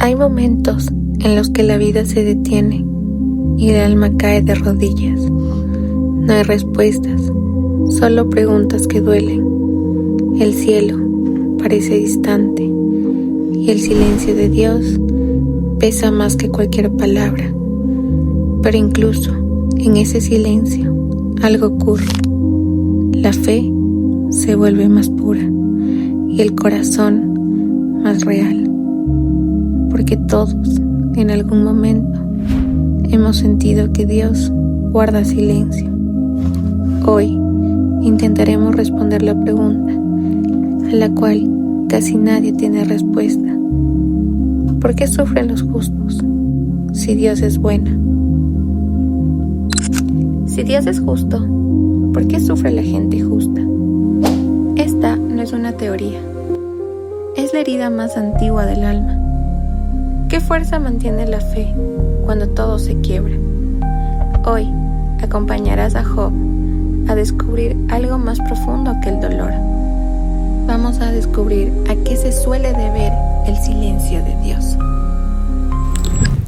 Hay momentos en los que la vida se detiene y el alma cae de rodillas. No hay respuestas, solo preguntas que duelen. El cielo parece distante y el silencio de Dios pesa más que cualquier palabra. Pero incluso en ese silencio algo ocurre. La fe se vuelve más pura y el corazón más real. Porque todos, en algún momento, hemos sentido que Dios guarda silencio. Hoy intentaremos responder la pregunta, a la cual casi nadie tiene respuesta. ¿Por qué sufren los justos si Dios es bueno? Si Dios es justo, ¿por qué sufre la gente justa? Esta no es una teoría, es la herida más antigua del alma. ¿Qué fuerza mantiene la fe cuando todo se quiebra? Hoy acompañarás a Job a descubrir algo más profundo que el dolor. Vamos a descubrir a qué se suele deber el silencio de Dios.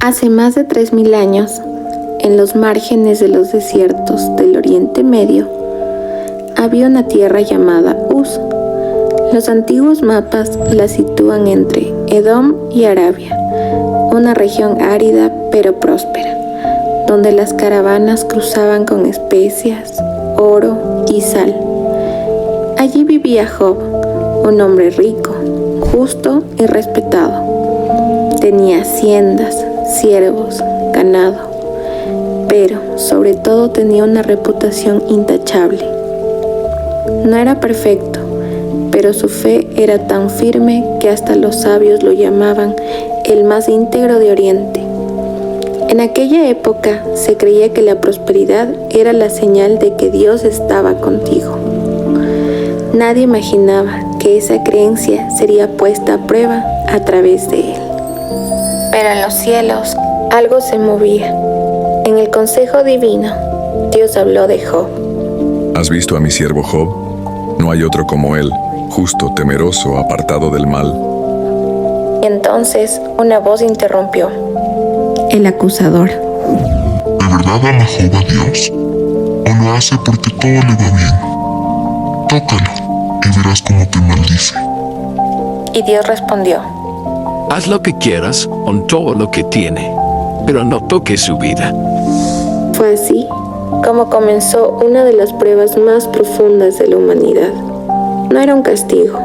Hace más de 3000 años, en los márgenes de los desiertos del Oriente Medio, había una tierra llamada Uz. Los antiguos mapas la sitúan entre Edom y Arabia, una región árida pero próspera, donde las caravanas cruzaban con especias, oro y sal. Allí vivía Job, un hombre rico, justo y respetado. Tenía haciendas, siervos, ganado, pero sobre todo tenía una reputación intachable. No era perfecto, pero su fe era tan firme que hasta los sabios lo llamaban el más íntegro de Oriente. En aquella época se creía que la prosperidad era la señal de que Dios estaba contigo. Nadie imaginaba que esa creencia sería puesta a prueba a través de él. Pero en los cielos algo se movía. En el consejo divino, Dios habló de Job. ¿Has visto a mi siervo Job? No hay otro como él, justo, temeroso, apartado del mal. Y entonces una voz interrumpió. El acusador. ¿De verdad ama Job a Dios? ¿O lo hace porque todo le va bien? Tócalo y verás cómo te maldice. Y Dios respondió. Haz lo que quieras con todo lo que tiene, pero no toques su vida. Fue así como comenzó una de las pruebas más profundas de la humanidad. No era un castigo,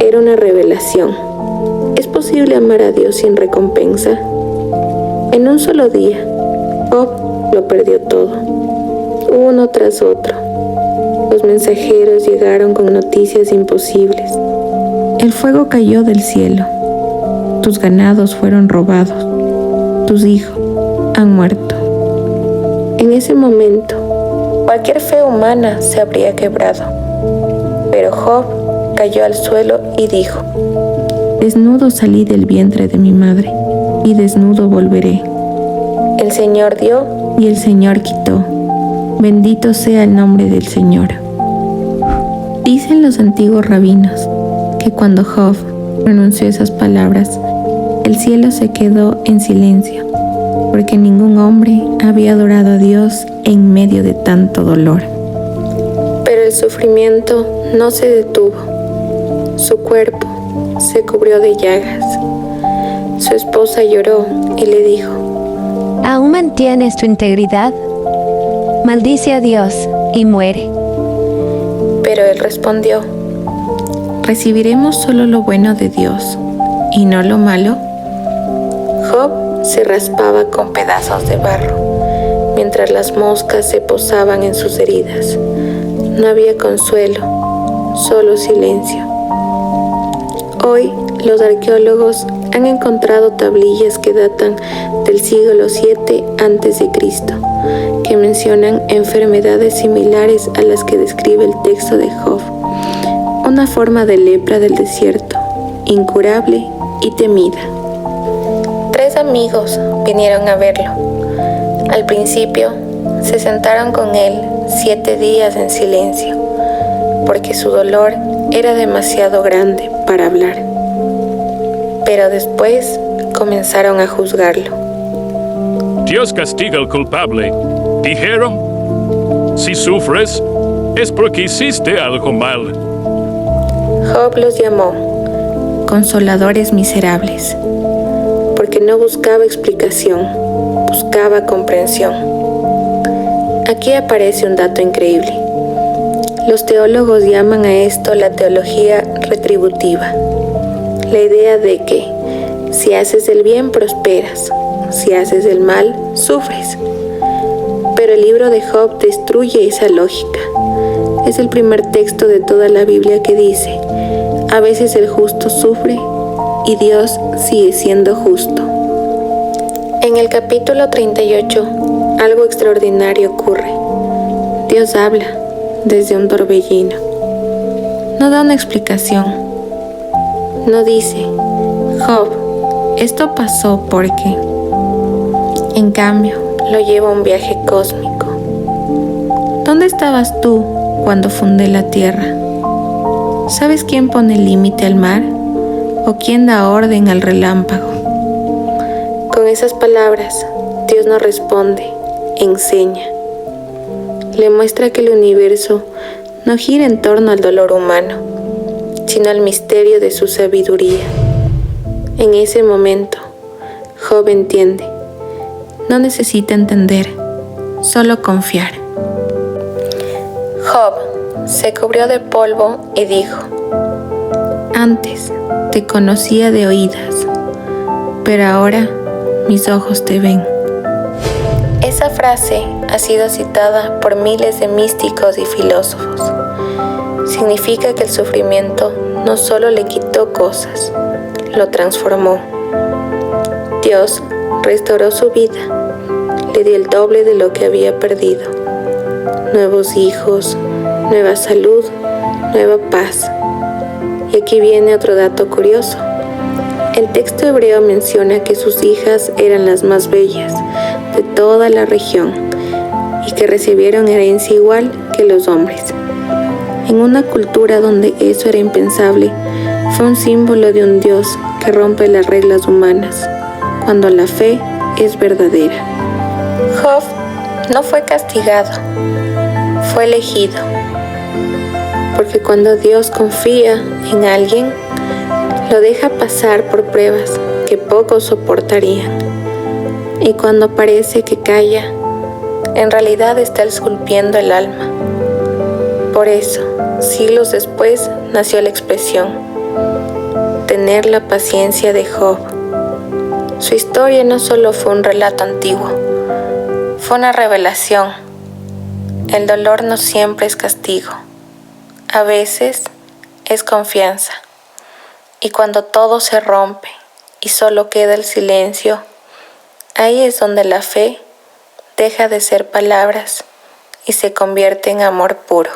era una revelación. ¿Es posible amar a Dios sin recompensa? En un solo día, Job lo perdió todo, uno tras otro. Los mensajeros llegaron con noticias imposibles. El fuego cayó del cielo. Tus ganados fueron robados. Tus hijos han muerto. En ese momento, cualquier fe humana se habría quebrado. Pero Job cayó al suelo y dijo: desnudo salí del vientre de mi madre, y desnudo volveré. El Señor dio y el Señor quitó. Bendito sea el nombre del Señor. Dicen los antiguos rabinos que cuando Job pronunció esas palabras, el cielo se quedó en silencio, porque ningún hombre había adorado a Dios en medio de tanto dolor. Pero el sufrimiento no se detuvo. Su cuerpo se cubrió de llagas. Su esposa lloró y le dijo: ¿aún mantienes tu integridad? Maldice a Dios y muere. Pero él respondió: ¿recibiremos solo lo bueno de Dios y no lo malo? Job se raspaba con pedazos de barro, mientras las moscas se posaban en sus heridas. No había consuelo, solo silencio. Hoy los arqueólogos han encontrado tablillas que datan del siglo VII a.C., que mencionan enfermedades similares a las que describe el texto de Job. Una forma de lepra del desierto, incurable y temida. 3 amigos vinieron a verlo. Al principio se sentaron con él 7 días en silencio, porque su dolor era demasiado grande para hablar. Pero después comenzaron a juzgarlo. Dios castiga al culpable. Dijeron, si sufres, es porque hiciste algo mal. Job los llamó consoladores miserables, porque no buscaba explicación, buscaba comprensión. Aquí aparece un dato increíble. Los teólogos llaman a esto la teología retributiva, la idea de que si haces el bien prosperas, si haces el mal sufres. Pero el libro de Job destruye esa lógica. Es el primer texto de toda la Biblia que dice: a veces el justo sufre y Dios sigue siendo justo. En el capítulo 38, algo extraordinario ocurre. Dios habla desde un torbellino. No da una explicación. No dice: Job, esto pasó porque. En cambio, lo lleva a un viaje cósmico. ¿Dónde estabas tú cuando fundé la tierra? ¿Sabes quién pone límite al mar? ¿O quién da orden al relámpago? Con esas palabras, Dios nos responde, enseña. Le muestra que el universo no gira en torno al dolor humano, sino al misterio de su sabiduría. En ese momento, Job entiende. No necesita entender, solo confiar. Job se cubrió de polvo y dijo: antes te conocía de oídas, pero ahora mis ojos te ven. Esa frase ha sido citada por miles de místicos y filósofos. Significa que el sufrimiento no solo le quitó cosas, lo transformó. Dios restauró su vida, le dio el doble de lo que había perdido. Nuevos hijos, nueva salud, nueva paz. Y aquí viene otro dato curioso. El texto hebreo menciona que sus hijas eran las más bellas de toda la región y que recibieron herencia igual que los hombres. En una cultura donde eso era impensable, fue un símbolo de un Dios que rompe las reglas humanas, cuando la fe es verdadera. Job no fue castigado, fue elegido. Porque cuando Dios confía en alguien, lo deja pasar por pruebas que pocos soportarían. Y cuando parece que calla, en realidad está esculpiendo el alma. Por eso, siglos después, nació la expresión: tener la paciencia de Job. Su historia no solo fue un relato antiguo, fue una revelación. El dolor no siempre es castigo, a veces es confianza. Y cuando todo se rompe y solo queda el silencio, ahí es donde la fe deja de ser palabras y se convierte en amor puro.